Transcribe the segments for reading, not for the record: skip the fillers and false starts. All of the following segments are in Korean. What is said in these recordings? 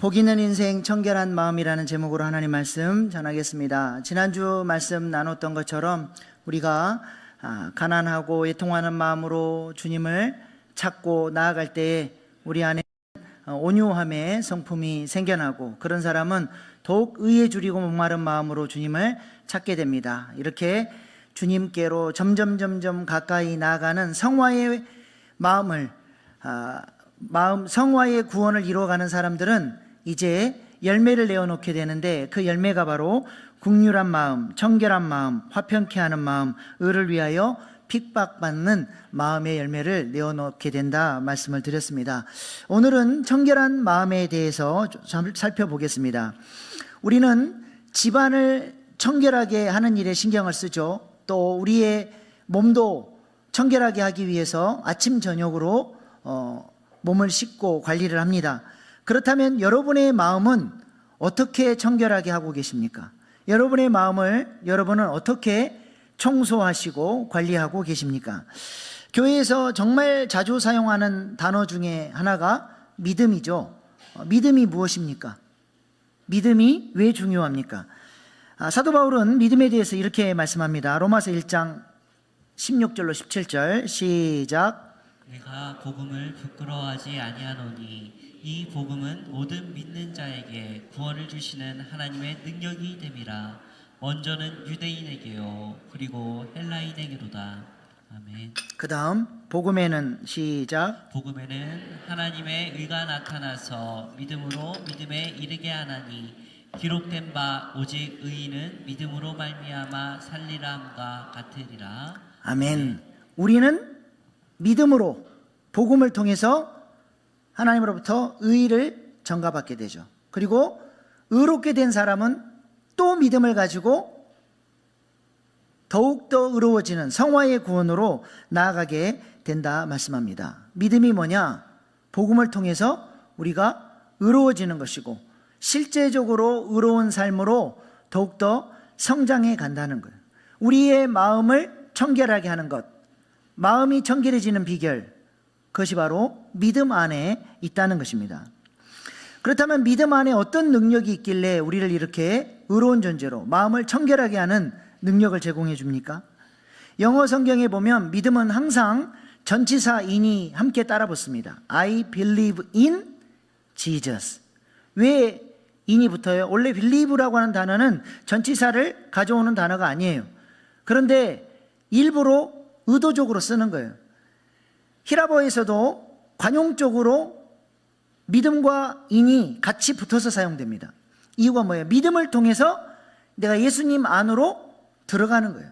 복 있는 인생 청결한 마음이라는 제목으로 하나님 말씀 전하겠습니다. 지난주 말씀 나눴던 것처럼 우리가 가난하고 애통하는 마음으로 주님을 찾고 나아갈 때에 우리 안에 온유함의 성품이 생겨나고, 그런 사람은 더욱 의에 줄이고 목마른 마음으로 주님을 찾게 됩니다. 이렇게 주님께로 점점 가까이 나아가는 성화의 성화의 구원을 이루어가는 사람들은 이제 열매를 내어놓게 되는데, 그 열매가 바로 긍휼한 마음, 청결한 마음, 화평케 하는 마음, 의를 위하여 핍박받는 마음의 열매를 내어놓게 된다 말씀을 드렸습니다. 오늘은 청결한 마음에 대해서 좀 살펴보겠습니다. 우리는 집안을 청결하게 하는 일에 신경을 쓰죠. 또 우리의 몸도 청결하게 하기 위해서 아침 저녁으로 몸을 씻고 관리를 합니다. 그렇다면 여러분의 마음은 어떻게 청결하게 하고 계십니까? 여러분의 마음을 여러분은 어떻게 청소하시고 관리하고 계십니까? 교회에서 정말 자주 사용하는 단어 중에 하나가 믿음이죠. 믿음이 무엇입니까? 믿음이 왜 중요합니까? 사도 바울은 믿음에 대해서 이렇게 말씀합니다. 로마서 1장 16절로 17절 시작. 내가 복음을 부끄러워하지 아니하노니 이 복음은 모든 믿는 자에게 구원을 주시는 하나님의 능력이 됨이라. 먼저는 유대인에게요 그리고 헬라인에게로다. 아멘. 그 다음 복음에는 시작. 복음에는 하나님의 의가 나타나서 믿음으로 믿음에 이르게 하나니 기록된 바 오직 의인은 믿음으로 말미암아 살리람과 같으리라. 아멘. 우리는 믿음으로 복음을 통해서 하나님으로부터 의를 전가받게 되죠. 그리고 의롭게 된 사람은 또 믿음을 가지고 더욱더 의로워지는 성화의 구원으로 나아가게 된다 말씀합니다. 믿음이 뭐냐? 복음을 통해서 우리가 의로워지는 것이고, 실제적으로 의로운 삶으로 더욱더 성장해 간다는 거예요. 우리의 마음을 청결하게 하는 것, 마음이 청결해지는 비결, 그것이 바로 믿음 안에 있다는 것입니다. 그렇다면 믿음 안에 어떤 능력이 있길래 우리를 이렇게 의로운 존재로 마음을 청결하게 하는 능력을 제공해 줍니까? 영어 성경에 보면 믿음은 항상 전치사 in이 함께 따라 붙습니다. I believe in Jesus. 왜 in이 붙어요? 원래 believe라고 하는 단어는 전치사를 가져오는 단어가 아니에요. 그런데 일부러 의도적으로 쓰는 거예요. 히라보에서도 관용적으로 믿음과 인이 같이 붙어서 사용됩니다. 이유가 뭐예요? 믿음을 통해서 내가 예수님 안으로 들어가는 거예요.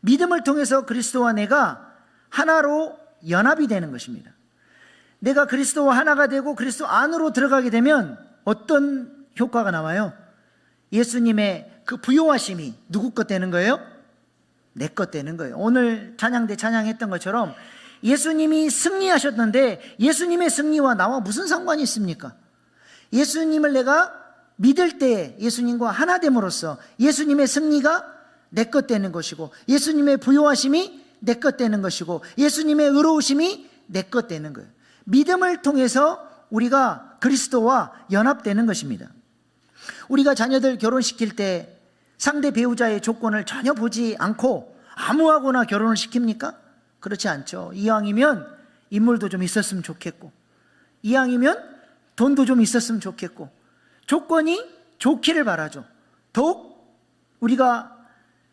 믿음을 통해서 그리스도와 내가 하나로 연합이 되는 것입니다. 내가 그리스도와 하나가 되고 그리스도 안으로 들어가게 되면 어떤 효과가 나와요? 예수님의 그 부요하심이 누구 것 되는 거예요? 내 것 되는 거예요. 오늘 찬양대 찬양했던 것처럼 예수님이 승리하셨는데 예수님의 승리와 나와 무슨 상관이 있습니까? 예수님을 내가 믿을 때 예수님과 하나 됨으로써 예수님의 승리가 내 것 되는 것이고, 예수님의 부요하심이 내 것 되는 것이고, 예수님의 의로우심이 내 것 되는 거예요. 믿음을 통해서 우리가 그리스도와 연합되는 것입니다. 우리가 자녀들 결혼시킬 때 상대 배우자의 조건을 전혀 보지 않고 아무하고나 결혼을 시킵니까? 그렇지 않죠. 이왕이면 인물도 좀 있었으면 좋겠고, 이왕이면 돈도 좀 있었으면 좋겠고, 조건이 좋기를 바라죠. 더욱 우리가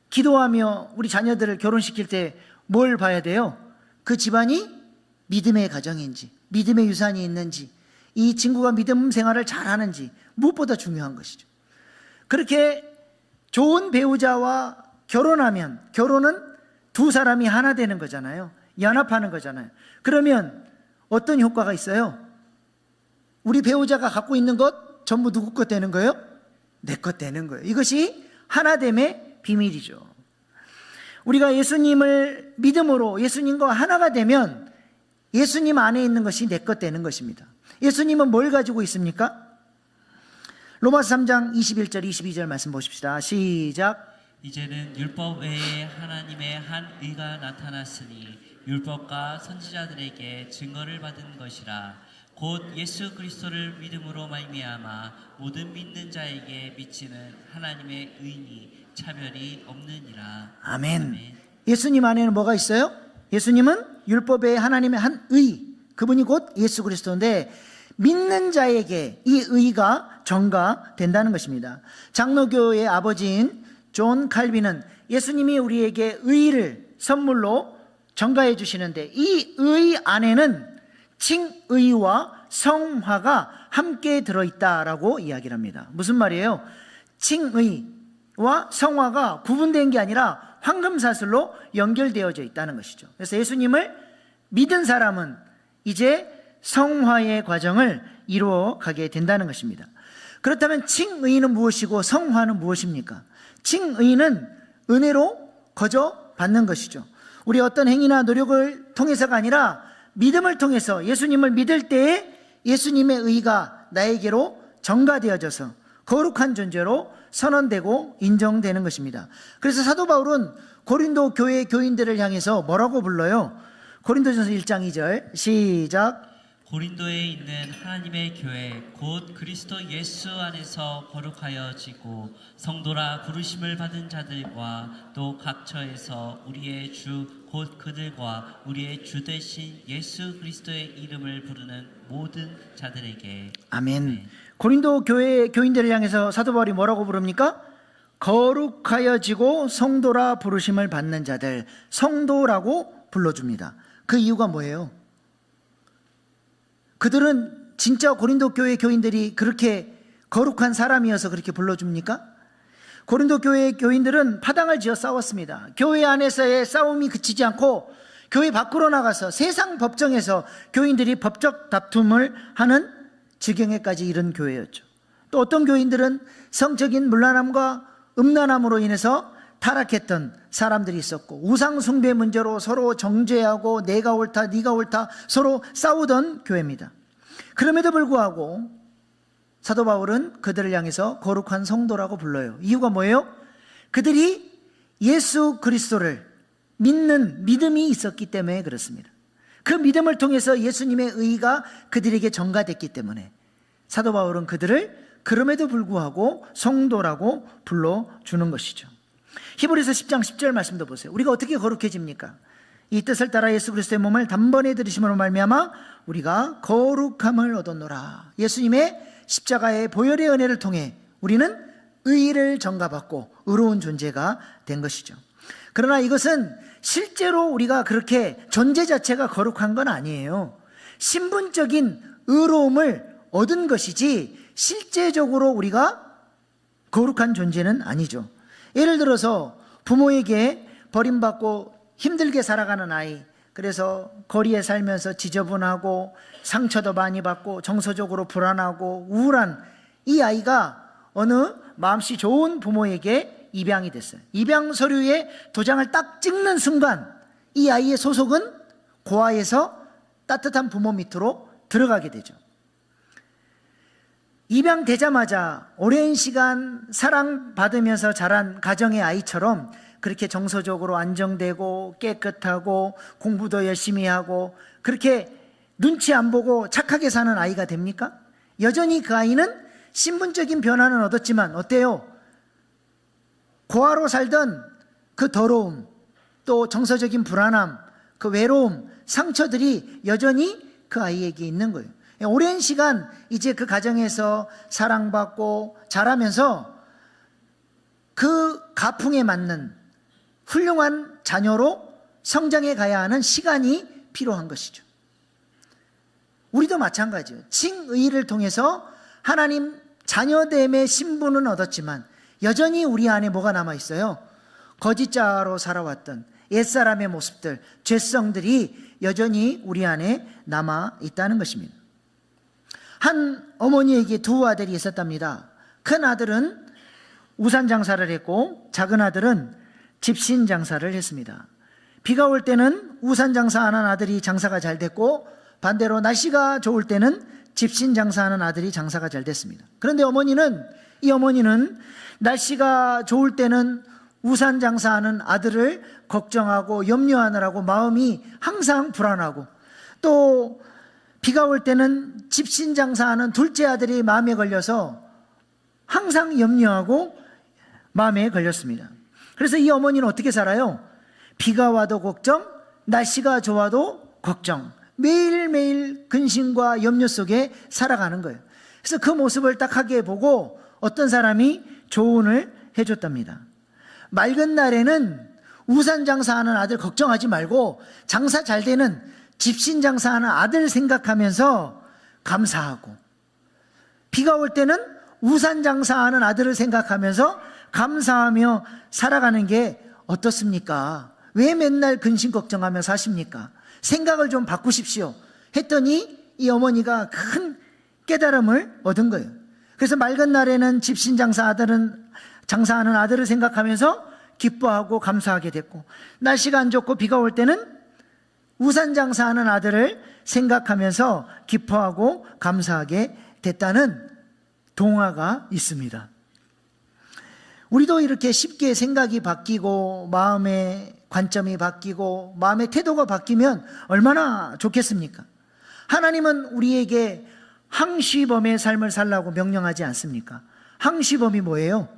기도하며 우리 자녀들을 결혼시킬 때 뭘 봐야 돼요? 그 집안이 믿음의 가정인지, 믿음의 유산이 있는지, 이 친구가 믿음 생활을 잘하는지, 무엇보다 중요한 것이죠. 그렇게 좋은 배우자와 결혼하면, 결혼은 두 사람이 하나 되는 거잖아요. 연합하는 거잖아요. 그러면 어떤 효과가 있어요? 우리 배우자가 갖고 있는 것 전부 누구 것 되는 거예요? 내 것 되는 거예요. 이것이 하나됨의 비밀이죠. 우리가 예수님을 믿음으로 예수님과 하나가 되면 예수님 안에 있는 것이 내 것 되는 것입니다. 예수님은 뭘 가지고 있습니까? 로마서 3장 21절 22절 말씀 보십시다. 시작. 이제는 율법 외에 하나님의 한 의가 나타났으니 율법과 선지자들에게 증거를 받은 것이라. 곧 예수 그리스도를 믿음으로 말미암아 모든 믿는 자에게 미치는 하나님의 의니 차별이 없느니라. 아멘. 예수님 안에는 뭐가 있어요? 예수님은 율법의 하나님의 한 의, 그분이 곧 예수 그리스도인데 믿는 자에게 이 의가 전가된다는 것입니다. 장로교의 아버지인 존 칼빈은 예수님이 우리에게 의를 선물로 전가해 주시는데 이 의 안에는 칭의와 성화가 함께 들어있다라고 이야기를 합니다. 무슨 말이에요? 칭의와 성화가 구분된 게 아니라 황금사슬로 연결되어져 있다는 것이죠. 그래서 예수님을 믿은 사람은 이제 성화의 과정을 이루어 가게 된다는 것입니다. 그렇다면 칭의는 무엇이고 성화는 무엇입니까? 칭의는 은혜로 거저 받는 것이죠. 우리 어떤 행위나 노력을 통해서가 아니라 믿음을 통해서 예수님을 믿을 때에 예수님의 의가 나에게로 전가되어져서 거룩한 존재로 선언되고 인정되는 것입니다. 그래서 사도 바울은 고린도 교회 교인들을 향해서 뭐라고 불러요? 고린도전서 1장 2절 시작. 고린도에 있는 하나님의 교회 곧 그리스도 예수 안에서 거룩하여지고 성도라 부르심을 받은 자들과 또 각처에서 우리의 주 곧 그들과 우리의 주 되신 예수 그리스도의 이름을 부르는 모든 자들에게. 아멘. 네. 고린도 교회 교인들을 향해서 사도 바울이 뭐라고 부릅니까? 거룩하여지고 성도라 부르심을 받는 자들, 성도라고 불러줍니다. 그 이유가 뭐예요? 그들은 진짜 고린도 교회 교인들이 그렇게 거룩한 사람이어서 그렇게 불러줍니까? 고린도 교회 교인들은 파당을 지어 싸웠습니다. 교회 안에서의 싸움이 그치지 않고 교회 밖으로 나가서 세상 법정에서 교인들이 법적 다툼을 하는 지경에까지 이른 교회였죠. 또 어떤 교인들은 성적인 문란함과 음란함으로 인해서 타락했던 사람들이 있었고 우상 숭배 문제로 서로 정죄하고 내가 옳다 네가 옳다 서로 싸우던 교회입니다. 그럼에도 불구하고 사도 바울은 그들을 향해서 거룩한 성도라고 불러요. 이유가 뭐예요? 그들이 예수 그리스도를 믿는 믿음이 있었기 때문에 그렇습니다. 그 믿음을 통해서 예수님의 의가 그들에게 전가됐기 때문에 사도 바울은 그들을 그럼에도 불구하고 성도라고 불러주는 것이죠. 히브리서 10장 10절 말씀도 보세요. 우리가 어떻게 거룩해집니까? 이 뜻을 따라 예수 그리스도의 몸을 단번에 들으심으로 말미암아 우리가 거룩함을 얻었노라. 예수님의 십자가의 보혈의 은혜를 통해 우리는 의를 전가받고 의로운 존재가 된 것이죠. 그러나 이것은 실제로 우리가 그렇게 존재 자체가 거룩한 건 아니에요. 신분적인 의로움을 얻은 것이지 실제적으로 우리가 거룩한 존재는 아니죠. 예를 들어서 부모에게 버림받고 힘들게 살아가는 아이, 그래서 거리에 살면서 지저분하고 상처도 많이 받고 정서적으로 불안하고 우울한 이 아이가 어느 마음씨 좋은 부모에게 입양이 됐어요. 입양 서류에 도장을 딱 찍는 순간 이 아이의 소속은 고아에서 따뜻한 부모 밑으로 들어가게 되죠. 입양되자마자 오랜 시간 사랑받으면서 자란 가정의 아이처럼 그렇게 정서적으로 안정되고 깨끗하고 공부도 열심히 하고 그렇게 눈치 안 보고 착하게 사는 아이가 됩니까? 여전히 그 아이는 신분적인 변화는 얻었지만 어때요? 고아로 살던 그 더러움, 또 정서적인 불안함, 그 외로움, 상처들이 여전히 그 아이에게 있는 거예요. 오랜 시간 이제 그 가정에서 사랑받고 자라면서 그 가풍에 맞는 훌륭한 자녀로 성장해 가야 하는 시간이 필요한 것이죠. 우리도 마찬가지예요. 칭의를 통해서 하나님 자녀됨의 신분은 얻었지만 여전히 우리 안에 뭐가 남아있어요? 거짓자로 살아왔던 옛사람의 모습들, 죄성들이 여전히 우리 안에 남아있다는 것입니다. 한 어머니에게 두 아들이 있었답니다. 큰 아들은 우산 장사를 했고 작은 아들은 집신 장사를 했습니다. 비가 올 때는 우산 장사하는 아들이 장사가 잘 됐고 반대로 날씨가 좋을 때는 집신 장사하는 아들이 장사가 잘 됐습니다. 그런데 이 어머니는 날씨가 좋을 때는 우산 장사하는 아들을 걱정하고 염려하느라고 마음이 항상 불안하고 또 비가 올 때는 집신장사하는 둘째 아들이 마음에 걸려서 항상 염려하고 마음에 걸렸습니다. 그래서 이 어머니는 어떻게 살아요? 비가 와도 걱정, 날씨가 좋아도 걱정, 매일매일 근심과 염려 속에 살아가는 거예요. 그래서 그 모습을 딱하게 보고 어떤 사람이 조언을 해줬답니다. 맑은 날에는 우산 장사하는 아들 걱정하지 말고 장사 잘 되는 집신 장사하는 아들 생각하면서 감사하고, 비가 올 때는 우산 장사하는 아들을 생각하면서 감사하며 살아가는 게 어떻습니까? 왜 맨날 근심 걱정하며 사십니까? 생각을 좀 바꾸십시오 했더니 이 어머니가 큰 깨달음을 얻은 거예요. 그래서 맑은 날에는 집신 장사하는 아들을 생각하면서 기뻐하고 감사하게 됐고, 날씨가 안 좋고 비가 올 때는 우산 장사하는 아들을 생각하면서 기뻐하고 감사하게 됐다는 동화가 있습니다. 우리도 이렇게 쉽게 생각이 바뀌고 마음의 관점이 바뀌고 마음의 태도가 바뀌면 얼마나 좋겠습니까? 하나님은 우리에게 항시범의 삶을 살라고 명령하지 않습니까? 항시범이 뭐예요?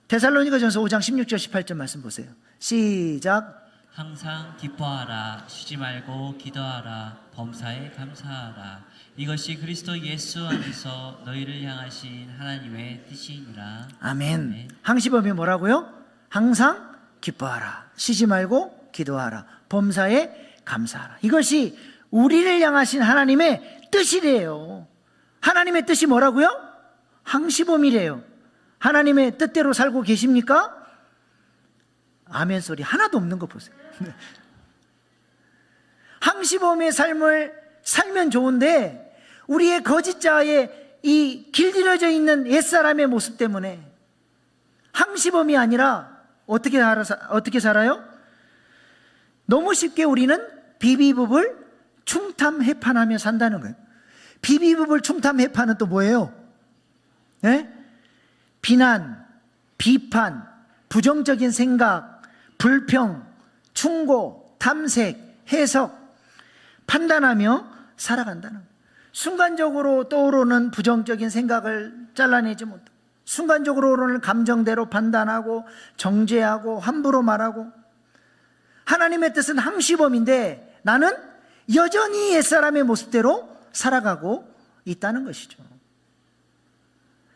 데살로니가전서 5장 16절 18절 말씀 보세요. 시작. 항상 기뻐하라. 쉬지 말고 기도하라. 범사에 감사하라. 이것이 그리스도 예수 안에서 너희를 향하신 하나님의 뜻이니라. 아멘. 항시범이 뭐라고요? 항상 기뻐하라. 쉬지 말고 기도하라. 범사에 감사하라. 이것이 우리를 향하신 하나님의 뜻이래요. 하나님의 뜻이 뭐라고요? 항시범이래요. 하나님의 뜻대로 살고 계십니까? 아멘 소리 하나도 없는 거 보세요. 항시범의 삶을 살면 좋은데 우리의 거짓자의 이 길들여져 있는 옛사람의 모습 때문에 항시범이 아니라 어떻게 살아요? 너무 쉽게 우리는 비비법을 충탐해판하며 산다는 거예요. 비비법을 충탐해판은 또 뭐예요? 네? 비난, 비판, 부정적인 생각, 불평, 충고, 탐색, 해석, 판단하며 살아간다는 거예요. 순간적으로 떠오르는 부정적인 생각을 잘라내지 못하고, 순간적으로 오르는 감정대로 판단하고 정죄하고 함부로 말하고, 하나님의 뜻은 항시범인데 나는 여전히 옛사람의 모습대로 살아가고 있다는 것이죠.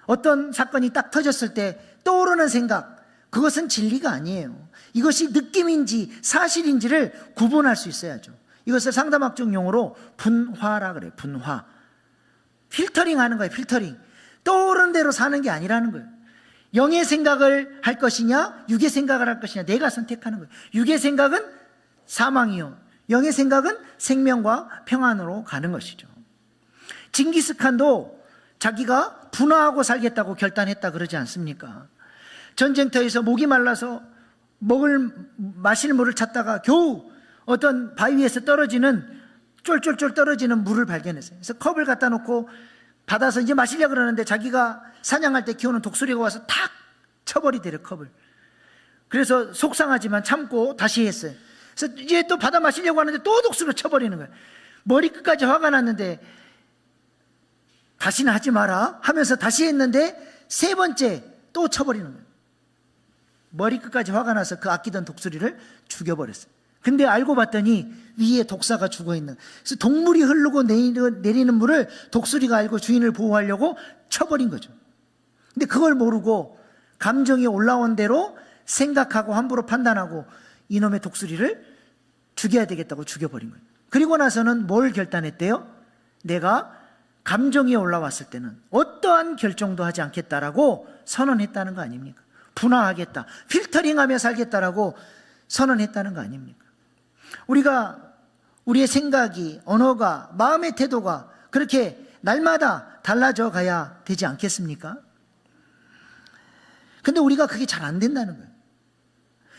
어떤 사건이 딱 터졌을 때 떠오르는 생각, 그것은 진리가 아니에요. 이것이 느낌인지 사실인지를 구분할 수 있어야죠. 이것을 상담학적 용어로 분화라 그래요. 분화. 필터링 하는 거예요. 필터링. 떠오르는 대로 사는 게 아니라는 거예요. 영의 생각을 할 것이냐 육의 생각을 할 것이냐 내가 선택하는 거예요. 육의 생각은 사망이요, 영의 생각은 생명과 평안으로 가는 것이죠. 징기스칸도 자기가 분화하고 살겠다고 결단했다 그러지 않습니까? 전쟁터에서 목이 말라서 마실 물을 찾다가 겨우 어떤 바위에서 쫄쫄쫄 떨어지는 물을 발견했어요. 그래서 컵을 갖다 놓고 받아서 이제 마시려고 그러는데 자기가 사냥할 때 키우는 독수리가 와서 탁 쳐버리더래요, 컵을. 그래서 속상하지만 참고 다시 했어요. 그래서 이제 또 받아 마시려고 하는데 또 독수리로 쳐버리는 거예요. 머리끝까지 화가 났는데 다시는 하지 마라 하면서 다시 했는데 세 번째 또 쳐버리는 거예요. 머리끝까지 화가 나서 그 아끼던 독수리를 죽여버렸어요. 근데 알고 봤더니 위에 독사가 죽어있는, 그래서 동물이 흐르고 내리는 물을 독수리가 알고 주인을 보호하려고 쳐버린 거죠. 근데 그걸 모르고 감정이 올라온 대로 생각하고 함부로 판단하고 이놈의 독수리를 죽여야 되겠다고 죽여버린 거예요. 그리고 나서는 뭘 결단했대요? 내가 감정이 올라왔을 때는 어떠한 결정도 하지 않겠다라고 선언했다는 거 아닙니까? 분화하겠다, 필터링하며 살겠다라고 선언했다는 거 아닙니까? 우리의 생각이, 언어가, 마음의 태도가 그렇게 날마다 달라져 가야 되지 않겠습니까? 근데 우리가 그게 잘 안 된다는 거예요.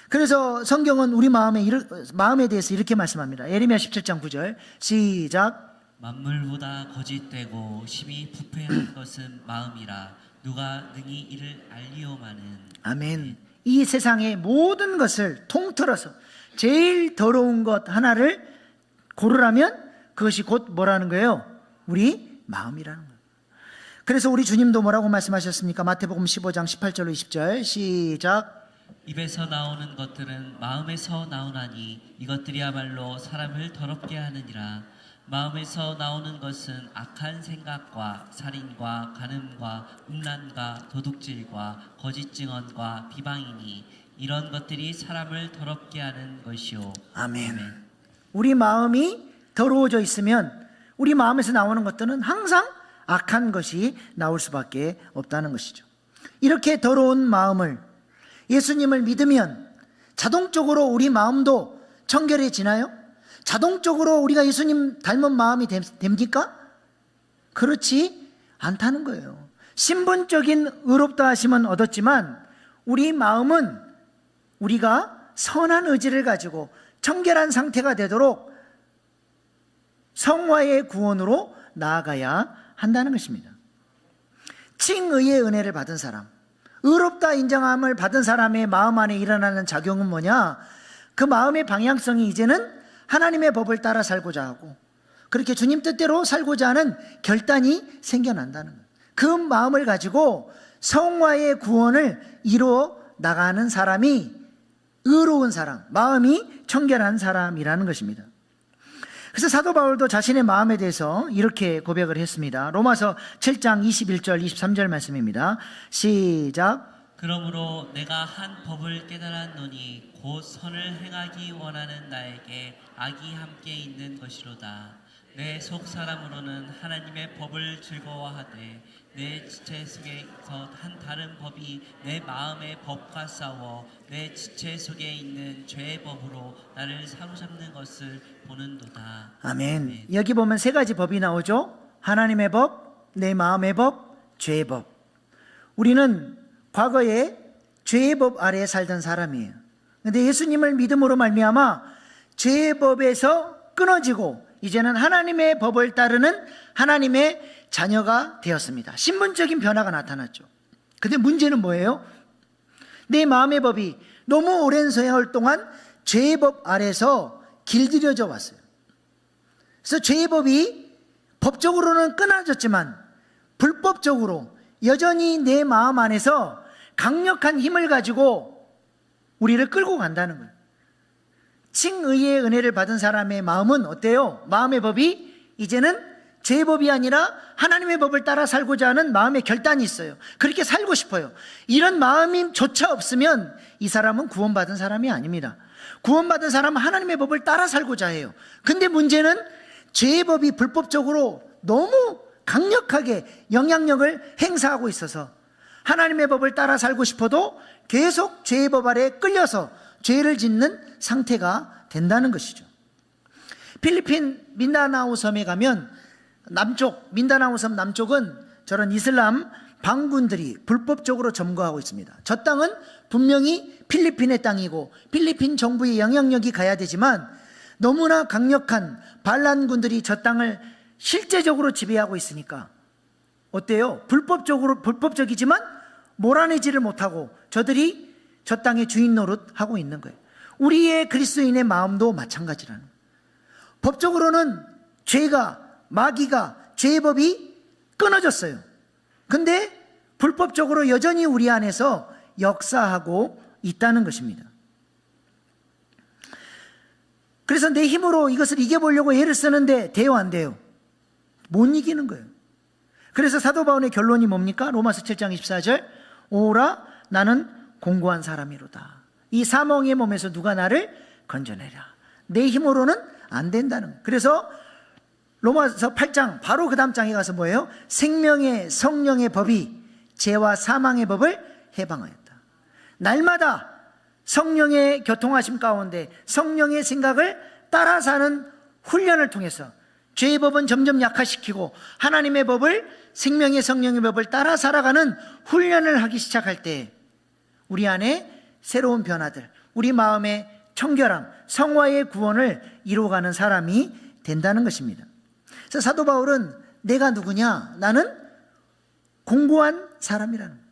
그래서 성경은 우리 마음에 대해서 이렇게 말씀합니다. 예레미야 17장 9절 시작. 만물보다 거짓되고 심히 부패한 것은 마음이라 누가 능히 이를 알리오마는. 아멘. 이 세상의 모든 것을 통틀어서 제일 더러운 것 하나를 고르라면 그것이 곧 뭐라는 거예요? 우리 마음이라는 거예요. 그래서 우리 주님도 뭐라고 말씀하셨습니까? 마태복음 15장 18절로 20절 시작. 입에서 나오는 것들은 마음에서 나오나니 이것들이야말로 사람을 더럽게 하느니라. 마음에서 나오는 것은 악한 생각과 살인과 간음과 음란과 도둑질과 거짓 증언과 비방이니 이런 것들이 사람을 더럽게 하는 것이요. 아멘. 우리 마음이 더러워져 있으면 우리 마음에서 나오는 것들은 항상 악한 것이 나올 수밖에 없다는 것이죠. 이렇게 더러운 마음을 예수님을 믿으면 자동적으로 우리 마음도 청결해지나요? 자동적으로 우리가 예수님 닮은 마음이 됩니까? 그렇지 않다는 거예요. 신분적인 의롭다 하심은 얻었지만 우리 마음은 우리가 선한 의지를 가지고 청결한 상태가 되도록 성화의 구원으로 나아가야 한다는 것입니다. 칭의의 은혜를 받은 사람, 의롭다 인정함을 받은 사람의 마음 안에 일어나는 작용은 뭐냐? 그 마음의 방향성이 이제는 하나님의 법을 따라 살고자 하고 그렇게 주님 뜻대로 살고자 하는 결단이 생겨난다는 거예요. 그 마음을 가지고 성화의 구원을 이루어 나가는 사람이 의로운 사람, 마음이 청결한 사람이라는 것입니다. 그래서 사도 바울도 자신의 마음에 대해서 이렇게 고백을 했습니다. 로마서 7장 21절 23절 말씀입니다. 시작. 그러므로 내가 한 법을 깨달았노니 곧 선을 행하기 원하는 나에게 악이 함께 있는 것이로다. 내 속 사람으로는 하나님의 법을 즐거워하되 내 지체 속에서 한 다른 법이 내 마음의 법과 싸워 내 지체 속에 있는 죄의 법으로 나를 사로잡는 것을 보는도다. 아멘. 여기 보면 세 가지 법이 나오죠. 하나님의 법, 내 마음의 법, 죄의 법. 우리는 과거에 죄의 법 아래에 살던 사람이에요. 그런데 예수님을 믿음으로 말미암아 죄의 법에서 끊어지고 이제는 하나님의 법을 따르는 하나님의 자녀가 되었습니다. 신분적인 변화가 나타났죠. 근데 문제는 뭐예요? 내 마음의 법이 너무 오랜 세월 동안 죄의 법 아래서 길들여져 왔어요. 그래서 죄의 법이 법적으로는 끊어졌지만 불법적으로 여전히 내 마음 안에서 강력한 힘을 가지고 우리를 끌고 간다는 거예요. 칭의의 은혜를 받은 사람의 마음은 어때요? 마음의 법이 이제는 죄의 법이 아니라 하나님의 법을 따라 살고자 하는 마음의 결단이 있어요. 그렇게 살고 싶어요. 이런 마음조차 없으면 이 사람은 구원받은 사람이 아닙니다. 구원받은 사람은 하나님의 법을 따라 살고자 해요. 근데 문제는 죄의 법이 불법적으로 너무 강력하게 영향력을 행사하고 있어서 하나님의 법을 따라 살고 싶어도 계속 죄의 법 아래 끌려서 죄를 짓는 상태가 된다는 것이죠. 필리핀 민다나오 섬에 가면 민다나오 섬 남쪽은 저런 이슬람 반군들이 불법적으로 점거하고 있습니다. 저 땅은 분명히 필리핀의 땅이고 필리핀 정부의 영향력이 가야 되지만 너무나 강력한 반란군들이 저 땅을 실제적으로 지배하고 있으니까 어때요? 불법적이지만 몰아내지를 못하고 저들이 저 땅의 주인 노릇하고 있는 거예요. 우리의 그리스도인의 마음도 마찬가지라는 거예요. 법적으로는 마귀가 죄의 법이 끊어졌어요. 근데 불법적으로 여전히 우리 안에서 역사하고 있다는 것입니다. 그래서 내 힘으로 이것을 이겨보려고 애를 쓰는데 돼요, 안 돼요? 못 이기는 거예요. 그래서 사도 바울의 결론이 뭡니까? 로마서 7장 24절 오라 나는 공고한 사람이로다. 이 사망의 몸에서 누가 나를 건져내랴. 내 힘으로는 안 된다는 거예요. 그래서 로마서 8장 바로 그 다음 장에 가서 뭐예요? 생명의 성령의 법이 죄와 사망의 법을 해방하였다. 날마다 성령의 교통하심 가운데 성령의 생각을 따라 사는 훈련을 통해서 죄의 법은 점점 약화시키고 하나님의 법을 생명의 성령의 법을 따라 살아가는 훈련을 하기 시작할 때 우리 안에 새로운 변화들, 우리 마음의 청결함, 성화의 구원을 이루어가는 사람이 된다는 것입니다. 그래서 사도 바울은 내가 누구냐? 나는 공고한 사람이라는 거예요.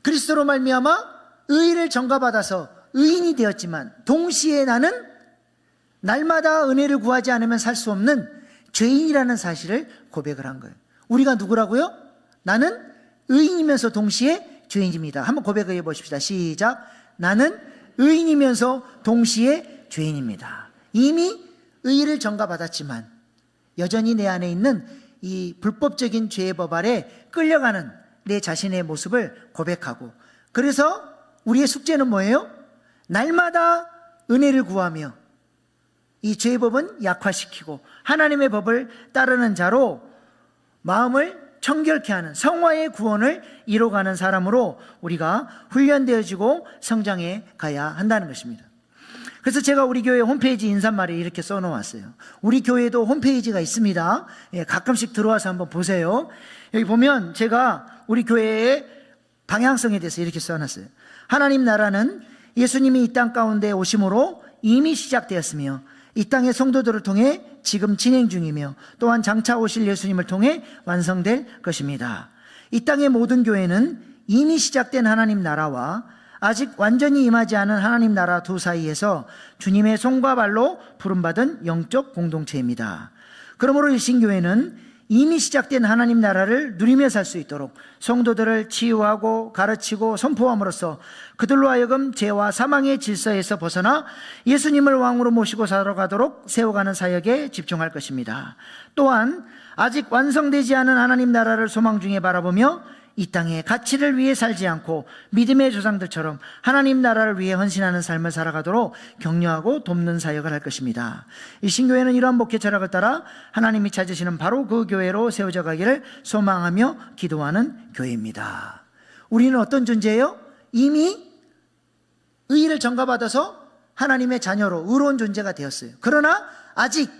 그리스도로 말미암아 의를 전가받아서 의인이 되었지만 동시에 나는 날마다 은혜를 구하지 않으면 살 수 없는 죄인이라는 사실을 고백을 한 거예요. 우리가 누구라고요? 나는 의인이면서 동시에 죄인입니다. 한번 고백을 해보십시다. 시작. 나는 의인이면서 동시에 죄인입니다. 이미 의를 전가받았지만 여전히 내 안에 있는 이 불법적인 죄의 법 아래 끌려가는 내 자신의 모습을 고백하고, 그래서 우리의 숙제는 뭐예요? 날마다 은혜를 구하며 이 죄의 법은 약화시키고 하나님의 법을 따르는 자로 마음을 청결케 하는 성화의 구원을 이뤄가는 사람으로 우리가 훈련되어지고 성장해 가야 한다는 것입니다. 그래서 제가 우리 교회 홈페이지 인사말에 이렇게 써놓았어요. 우리 교회도 홈페이지가 있습니다. 가끔씩 들어와서 한번 보세요. 여기 보면 제가 우리 교회의 방향성에 대해서 이렇게 써놨어요. 하나님 나라는 예수님이 이 땅 가운데 오심으로 이미 시작되었으며 이 땅의 성도들을 통해 지금 진행 중이며 또한 장차 오실 예수님을 통해 완성될 것입니다. 이 땅의 모든 교회는 이미 시작된 하나님 나라와 아직 완전히 임하지 않은 하나님 나라 두 사이에서 주님의 손과 발로 부름받은 영적 공동체입니다. 그러므로 일신교회는 이미 시작된 하나님 나라를 누리며 살 수 있도록 성도들을 치유하고 가르치고 선포함으로써 그들로 하여금 죄와 사망의 질서에서 벗어나 예수님을 왕으로 모시고 살아가도록 세워가는 사역에 집중할 것입니다. 또한 아직 완성되지 않은 하나님 나라를 소망 중에 바라보며 이 땅에 가치를 위해 살지 않고 믿음의 조상들처럼 하나님 나라를 위해 헌신하는 삶을 살아가도록 격려하고 돕는 사역을 할 것입니다. 이 신교회는 이러한 목회 철학을 따라 하나님이 찾으시는 바로 그 교회로 세워져 가기를 소망하며 기도하는 교회입니다. 우리는 어떤 존재예요? 이미 의를 전가받아서 하나님의 자녀로 의로운 존재가 되었어요. 그러나 아직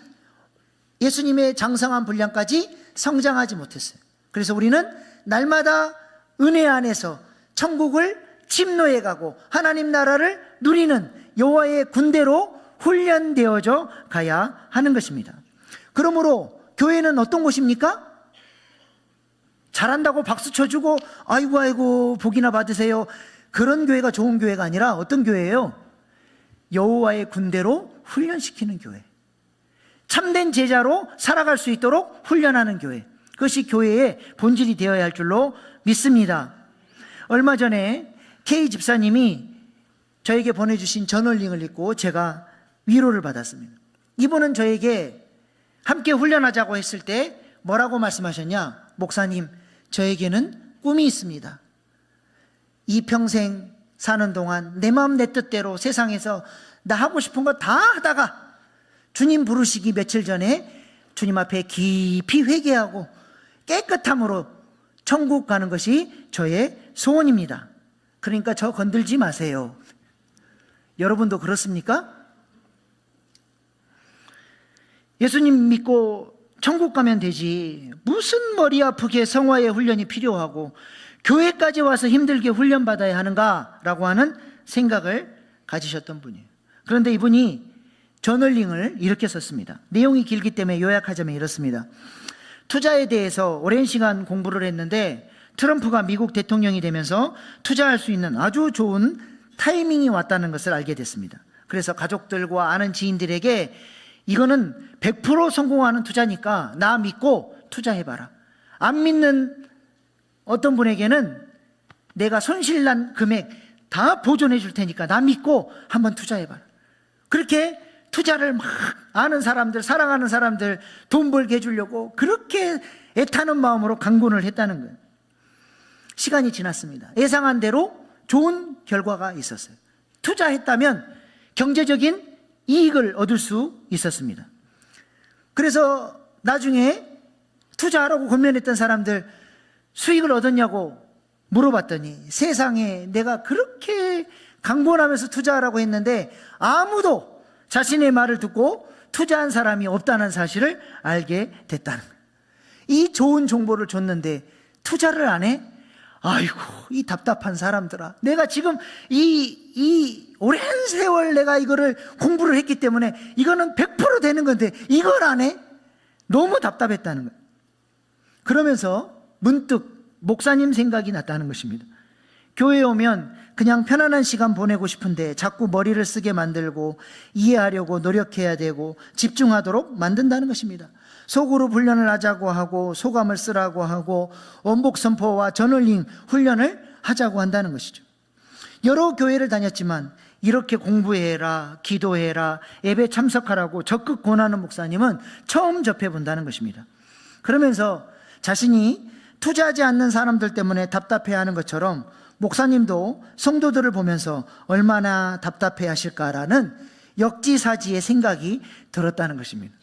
예수님의 장성한 분량까지 성장하지 못했어요. 그래서 우리는 날마다 은혜 안에서 천국을 침노해가고 하나님 나라를 누리는 여호와의 군대로 훈련되어져 가야 하는 것입니다. 그러므로 교회는 어떤 곳입니까? 잘한다고 박수 쳐주고 아이고 복이나 받으세요, 그런 교회가 좋은 교회가 아니라 어떤 교회예요? 여호와의 군대로 훈련시키는 교회, 참된 제자로 살아갈 수 있도록 훈련하는 교회, 그것이 교회의 본질이 되어야 할 줄로 믿습니다. 얼마 전에 K 집사님이 저에게 보내주신 저널링을 읽고 제가 위로를 받았습니다. 이분은 저에게 함께 훈련하자고 했을 때 뭐라고 말씀하셨냐? 목사님, 저에게는 꿈이 있습니다. 이 평생 사는 동안 내 마음 내 뜻대로 세상에서 나 하고 싶은 거 다 하다가 주님 부르시기 며칠 전에 주님 앞에 깊이 회개하고 깨끗함으로 천국 가는 것이 저의 소원입니다. 그러니까 저 건들지 마세요. 여러분도 그렇습니까? 예수님 믿고 천국 가면 되지 무슨 머리 아프게 성화의 훈련이 필요하고 교회까지 와서 힘들게 훈련받아야 하는가라고 하는 생각을 가지셨던 분이에요. 그런데 이분이 저널링을 이렇게 썼습니다. 내용이 길기 때문에 요약하자면 이렇습니다. 투자에 대해서 오랜 시간 공부를 했는데 트럼프가 미국 대통령이 되면서 투자할 수 있는 아주 좋은 타이밍이 왔다는 것을 알게 됐습니다. 그래서 가족들과 아는 지인들에게 이거는 100% 성공하는 투자니까 나 믿고 투자해봐라. 안 믿는 어떤 분에게는 내가 손실난 금액 다 보존해 줄 테니까 나 믿고 한번 투자해봐라. 그렇게 투자를 막 아는 사람들, 사랑하는 사람들 돈 벌게 해주려고 그렇게 애타는 마음으로 강권을 했다는 거예요. 시간이 지났습니다. 예상한 대로 좋은 결과가 있었어요. 투자했다면 경제적인 이익을 얻을 수 있었습니다. 그래서 나중에 투자하라고 권면했던 사람들 수익을 얻었냐고 물어봤더니 세상에 내가 그렇게 강권하면서 투자하라고 했는데 아무도 자신의 말을 듣고 투자한 사람이 없다는 사실을 알게 됐다는 거예요. 이 좋은 정보를 줬는데 투자를 안 해? 아이고 이 답답한 사람들아, 내가 지금 이 오랜 세월 내가 이거를 공부를 했기 때문에 이거는 100% 되는 건데 이걸 안 해? 너무 답답했다는 거예요. 그러면서 문득 목사님 생각이 났다는 것입니다. 교회에 오면 그냥 편안한 시간 보내고 싶은데 자꾸 머리를 쓰게 만들고 이해하려고 노력해야 되고 집중하도록 만든다는 것입니다. 소그룹 훈련을 하자고 하고 소감을 쓰라고 하고 원복 선포와 저널링 훈련을 하자고 한다는 것이죠. 여러 교회를 다녔지만 이렇게 공부해라, 기도해라, 예배 참석하라고 적극 권하는 목사님은 처음 접해본다는 것입니다. 그러면서 자신이 투자하지 않는 사람들 때문에 답답해하는 것처럼 목사님도 성도들을 보면서 얼마나 답답해 하실까라는 역지사지의 생각이 들었다는 것입니다.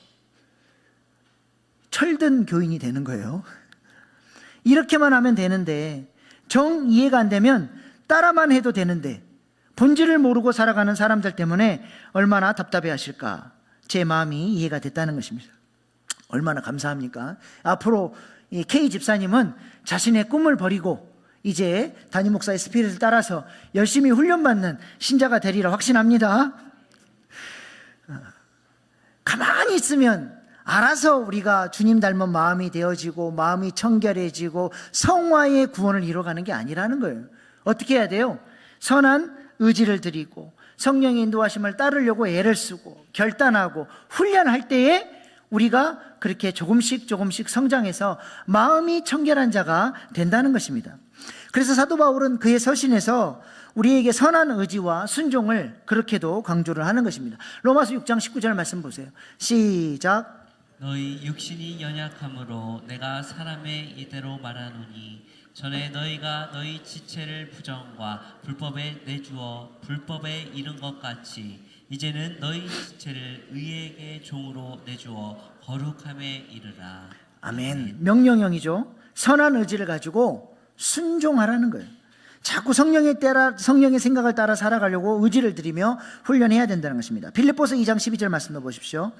철든 교인이 되는 거예요. 이렇게만 하면 되는데, 정 이해가 안 되면 따라만 해도 되는데 본질을 모르고 살아가는 사람들 때문에 얼마나 답답해 하실까, 제 마음이 이해가 됐다는 것입니다. 얼마나 감사합니까? 앞으로 이 K 집사님은 자신의 꿈을 버리고 이제 담임 목사의 스피릿을 따라서 열심히 훈련받는 신자가 되리라 확신합니다. 가만히 있으면 알아서 우리가 주님 닮은 마음이 되어지고 마음이 청결해지고 성화의 구원을 이뤄가는 게 아니라는 거예요. 어떻게 해야 돼요? 선한 의지를 드리고 성령의 인도하심을 따르려고 애를 쓰고 결단하고 훈련할 때에 우리가 그렇게 조금씩 성장해서 마음이 청결한 자가 된다는 것입니다. 그래서 사도 바울은 그의 서신에서 우리에게 선한 의지와 순종을 그렇게도 강조를 하는 것입니다. 로마서 6장 19절 말씀 보세요. 시작. 너희 육신이 연약함으로 내가 사람의 이대로 말하노니 전에 너희가 너희 지체를 부정과 불법에 내주어 불법에 이른 것 같이 이제는 너희 지체를 의에게 종으로 내주어 거룩함에 이르라. 아멘. 명령형이죠. 선한 의지를 가지고 순종하라는 거예요. 자꾸 성령의 생각을 따라 살아가려고 의지를 들이며 훈련해야 된다는 것입니다. 빌립보서 2장 12절 말씀도 보십시오.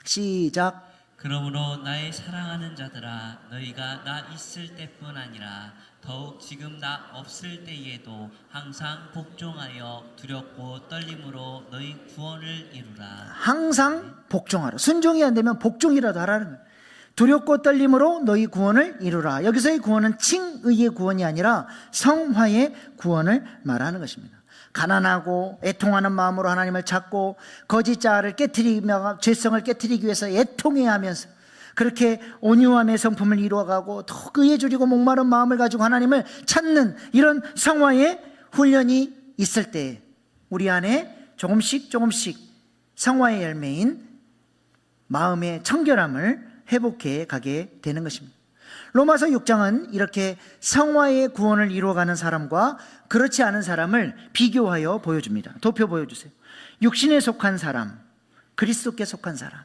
시작. 그러므로 나의 사랑하는 자들아 너희가 나 있을 때뿐 아니라 더욱 지금 나 없을 때에도 항상 복종하여 두렵고 떨림으로 너희 구원을 이루라. 항상 복종하라. 순종이 안 되면 복종이라도 하라는 거예요. 두렵고 떨림으로 너희 구원을 이루라. 여기서의 구원은 칭의의 구원이 아니라 성화의 구원을 말하는 것입니다. 가난하고 애통하는 마음으로 하나님을 찾고 거짓 자아를 깨트리며 죄성을 깨트리기 위해서 애통해야 하면서 그렇게 온유함의 성품을 이루어가고 더욱 의에 줄이고 목마른 마음을 가지고 하나님을 찾는 이런 성화의 훈련이 있을 때 우리 안에 조금씩 성화의 열매인 마음의 청결함을 회복해 가게 되는 것입니다. 로마서 6장은 이렇게 성화의 구원을 이루어가는 사람과 그렇지 않은 사람을 비교하여 보여줍니다. 도표 보여주세요. 육신에 속한 사람, 그리스도께 속한 사람.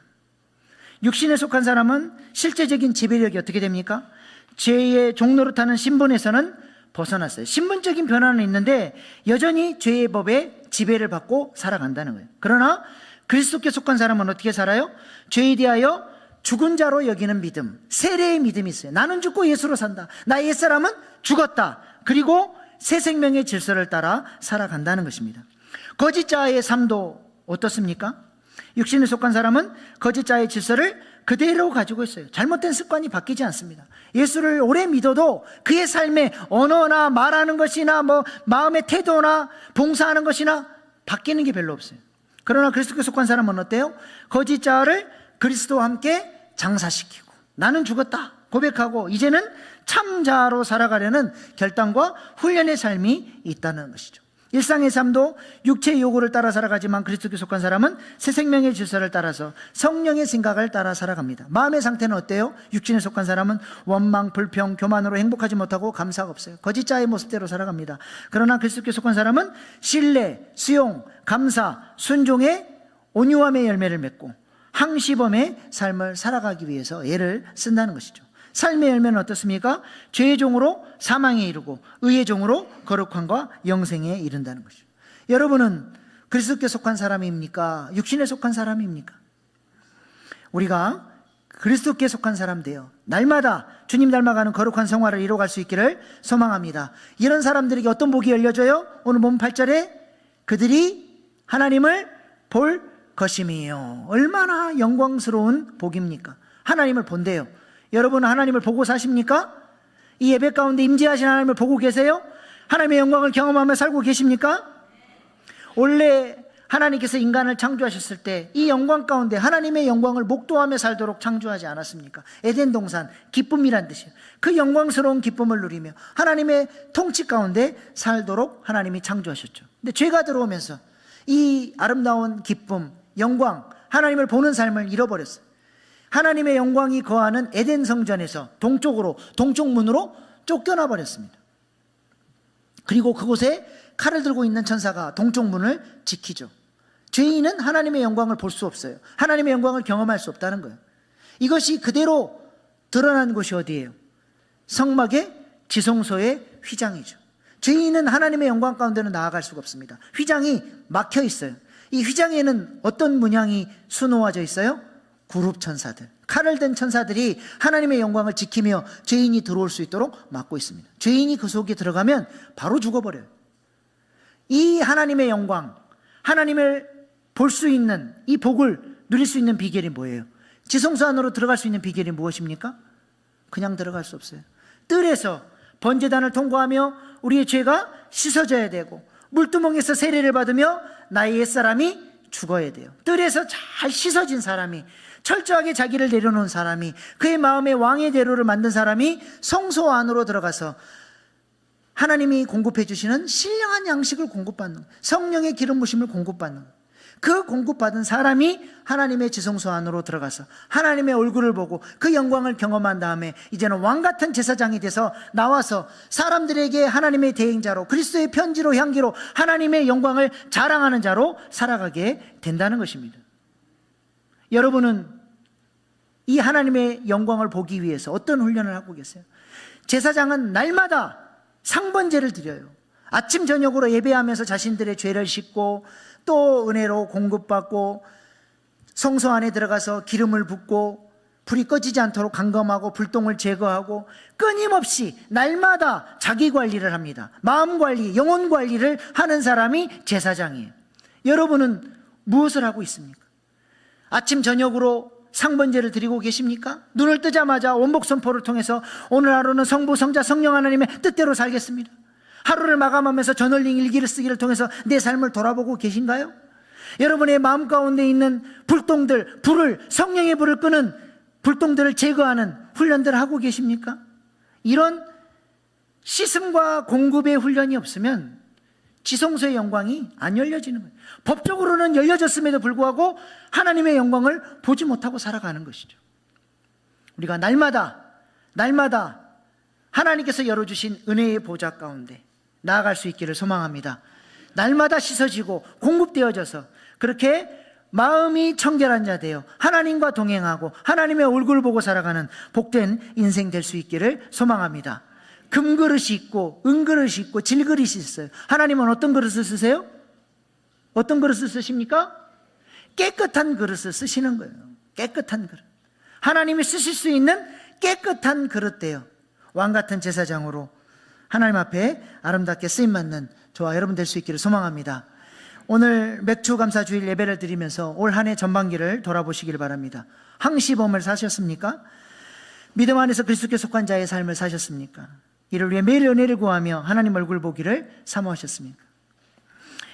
육신에 속한 사람은 실제적인 지배력이 어떻게 됩니까? 죄의 종노릇하는 신분에서는 벗어났어요. 신분적인 변화는 있는데 여전히 죄의 법에 지배를 받고 살아간다는 거예요. 그러나 그리스도께 속한 사람은 어떻게 살아요? 죄에 대하여 죽은 자로 여기는 믿음, 세례의 믿음이 있어요. 나는 죽고 예수로 산다. 나의 옛사람은 죽었다. 그리고 새 생명의 질서를 따라 살아간다는 것입니다. 거짓 자의 삶도 어떻습니까? 육신에 속한 사람은 거짓 자의 질서를 그대로 가지고 있어요. 잘못된 습관이 바뀌지 않습니다. 예수를 오래 믿어도 그의 삶에 언어나 말하는 것이나 마음의 태도나 봉사하는 것이나 바뀌는 게 별로 없어요. 그러나 그리스도께 속한 사람은 어때요? 거짓 자를 그리스도와 함께 장사시키고 나는 죽었다 고백하고 이제는 참자로 살아가려는 결단과 훈련의 삶이 있다는 것이죠. 일상의 삶도 육체의 요구를 따라 살아가지만 그리스도께 속한 사람은 새 생명의 질서를 따라서 성령의 생각을 따라 살아갑니다. 마음의 상태는 어때요? 육신에 속한 사람은 원망, 불평, 교만으로 행복하지 못하고 감사가 없어요. 거짓자의 모습대로 살아갑니다. 그러나 그리스도께 속한 사람은 신뢰, 수용, 감사, 순종의 온유함의 열매를 맺고 항시범의 삶을 살아가기 위해서 애를 쓴다는 것이죠. 삶의 열매는 어떻습니까? 죄의 종으로 사망에 이르고 의의 종으로 거룩함과 영생에 이른다는 것이죠. 여러분은 그리스도께 속한 사람입니까? 육신에 속한 사람입니까? 우리가 그리스도께 속한 사람 되어 날마다 주님 닮아가는 거룩한 생활을 이루어갈 수 있기를 소망합니다. 이런 사람들에게 어떤 복이 열려져요? 오늘 본 8절에 그들이 하나님을 볼 것임이요. 얼마나 영광스러운 복입니까? 하나님을 본대요. 여러분은 하나님을 보고 사십니까? 이 예배 가운데 임재하신 하나님을 보고 계세요? 하나님의 영광을 경험하며 살고 계십니까? 원래 하나님께서 인간을 창조하셨을 때 이 영광 가운데 하나님의 영광을 목도하며 살도록 창조하지 않았습니까? 에덴 동산, 기쁨이란 뜻이에요. 그 영광스러운 기쁨을 누리며 하나님의 통치 가운데 살도록 하나님이 창조하셨죠. 근데 죄가 들어오면서 이 아름다운 기쁨, 영광, 하나님을 보는 삶을 잃어버렸어요. 하나님의 영광이 거하는 에덴 성전에서 동쪽으로, 동쪽 문으로 쫓겨나 버렸습니다. 그리고 그곳에 칼을 들고 있는 천사가 동쪽 문을 지키죠. 죄인은 하나님의 영광을 볼 수 없어요. 하나님의 영광을 경험할 수 없다는 거예요. 이것이 그대로 드러난 곳이 어디예요? 성막의 지성소의 휘장이죠. 죄인은 하나님의 영광 가운데는 나아갈 수가 없습니다. 휘장이 막혀 있어요. 이 휘장에는 어떤 문양이 수놓아져 있어요? 구룹 천사들, 칼을 든 천사들이 하나님의 영광을 지키며 죄인이 들어올 수 있도록 막고 있습니다. 죄인이 그 속에 들어가면 바로 죽어버려요. 이 하나님의 영광, 하나님을 볼 수 있는 이 복을 누릴 수 있는 비결이 뭐예요? 지성소 안으로 들어갈 수 있는 비결이 무엇입니까? 그냥 들어갈 수 없어요. 뜰에서 번제단을 통과하며 우리의 죄가 씻어져야 되고, 물두멍에서 세례를 받으며 나의 옛사람이 죽어야 돼요. 뜰에서 잘 씻어진 사람이, 철저하게 자기를 내려놓은 사람이, 그의 마음에 왕의 대로를 만든 사람이 성소 안으로 들어가서 하나님이 공급해 주시는 신령한 양식을 공급받는, 성령의 기름 부심을 공급받는, 그 공급받은 사람이 하나님의 지성소 안으로 들어가서 하나님의 얼굴을 보고 그 영광을 경험한 다음에 이제는 왕같은 제사장이 돼서 나와서 사람들에게 하나님의 대행자로, 그리스도의 편지로, 향기로 하나님의 영광을 자랑하는 자로 살아가게 된다는 것입니다. 여러분은 이 하나님의 영광을 보기 위해서 어떤 훈련을 하고 계세요? 제사장은 날마다 상번제를 드려요. 아침 저녁으로 예배하면서 자신들의 죄를 씻고 또 은혜로 공급받고 성소 안에 들어가서 기름을 붓고 불이 꺼지지 않도록 감금하고 불똥을 제거하고 끊임없이 날마다 자기 관리를 합니다. 마음 관리, 영혼 관리를 하는 사람이 제사장이에요. 여러분은 무엇을 하고 있습니까? 아침 저녁으로 상번제를 드리고 계십니까? 눈을 뜨자마자 원복 선포를 통해서 오늘 하루는 성부, 성자, 성령 하나님의 뜻대로 살겠습니다. 하루를 마감하면서 저널링 일기를 쓰기를 통해서 내 삶을 돌아보고 계신가요? 여러분의 마음 가운데 있는 불똥들, 불을, 성령의 불을 끄는 불똥들을 제거하는 훈련들을 하고 계십니까? 이런 씻음과 공급의 훈련이 없으면 지성소의 영광이 안 열려지는 거예요. 법적으로는 열려졌음에도 불구하고 하나님의 영광을 보지 못하고 살아가는 것이죠. 우리가 날마다 하나님께서 열어주신 은혜의 보좌 가운데 나아갈 수 있기를 소망합니다. 날마다 씻어지고 공급되어져서 그렇게 마음이 청결한 자 되어 하나님과 동행하고 하나님의 얼굴을 보고 살아가는 복된 인생 될 수 있기를 소망합니다. 금그릇이 있고 은그릇이 있고 질그릇이 있어요. 하나님은 어떤 그릇을 쓰세요? 어떤 그릇을 쓰십니까? 깨끗한 그릇을 쓰시는 거예요. 깨끗한 그릇. 하나님이 쓰실 수 있는 깨끗한 그릇 되어 왕같은 제사장으로 하나님 앞에 아름답게 쓰임받는 저와 여러분 될 수 있기를 소망합니다. 오늘 맥주감사주일 예배를 드리면서 올 한 해 전반기를 돌아보시기를 바랍니다. 항시범을 사셨습니까? 믿음 안에서 그리스도께 속한 자의 삶을 사셨습니까? 이를 위해 매일 은혜를 구하며 하나님 얼굴 보기를 사모하셨습니까?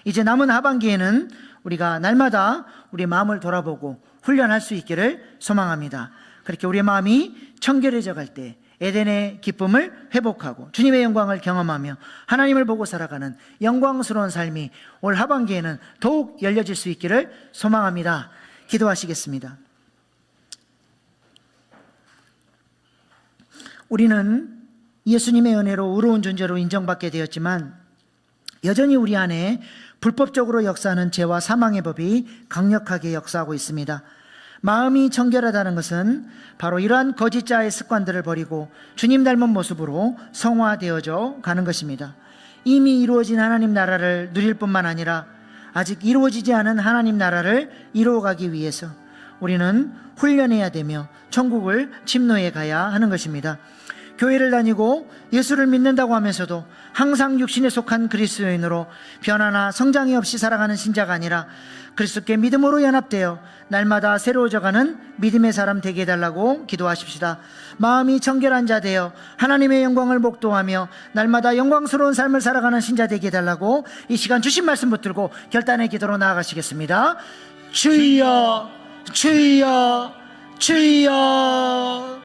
이제 남은 하반기에는 우리가 날마다 우리 마음을 돌아보고 훈련할 수 있기를 소망합니다. 그렇게 우리의 마음이 청결해져 갈 때 에덴의 기쁨을 회복하고 주님의 영광을 경험하며 하나님을 보고 살아가는 영광스러운 삶이 올 하반기에는 더욱 열려질 수 있기를 소망합니다. 기도하시겠습니다. 우리는 예수님의 은혜로 의로운 존재로 인정받게 되었지만 여전히 우리 안에 불법적으로 역사하는 죄와 사망의 법이 강력하게 역사하고 있습니다. 마음이 청결하다는 것은 바로 이러한 거짓자의 습관들을 버리고 주님 닮은 모습으로 성화되어져 가는 것입니다. 이미 이루어진 하나님 나라를 누릴 뿐만 아니라 아직 이루어지지 않은 하나님 나라를 이루어가기 위해서 우리는 훈련해야 되며 천국을 침노해 가야 하는 것입니다. 교회를 다니고 예수를 믿는다고 하면서도 항상 육신에 속한 그리스도인으로 변화나 성장이 없이 살아가는 신자가 아니라 그리스도께 믿음으로 연합되어 날마다 새로워져가는 믿음의 사람 되게 해달라고 기도하십시다. 마음이 청결한 자 되어 하나님의 영광을 목도하며 날마다 영광스러운 삶을 살아가는 신자 되게 해달라고 이 시간 주신 말씀 붙들고 결단의 기도로 나아가시겠습니다. 주여 주여 주여.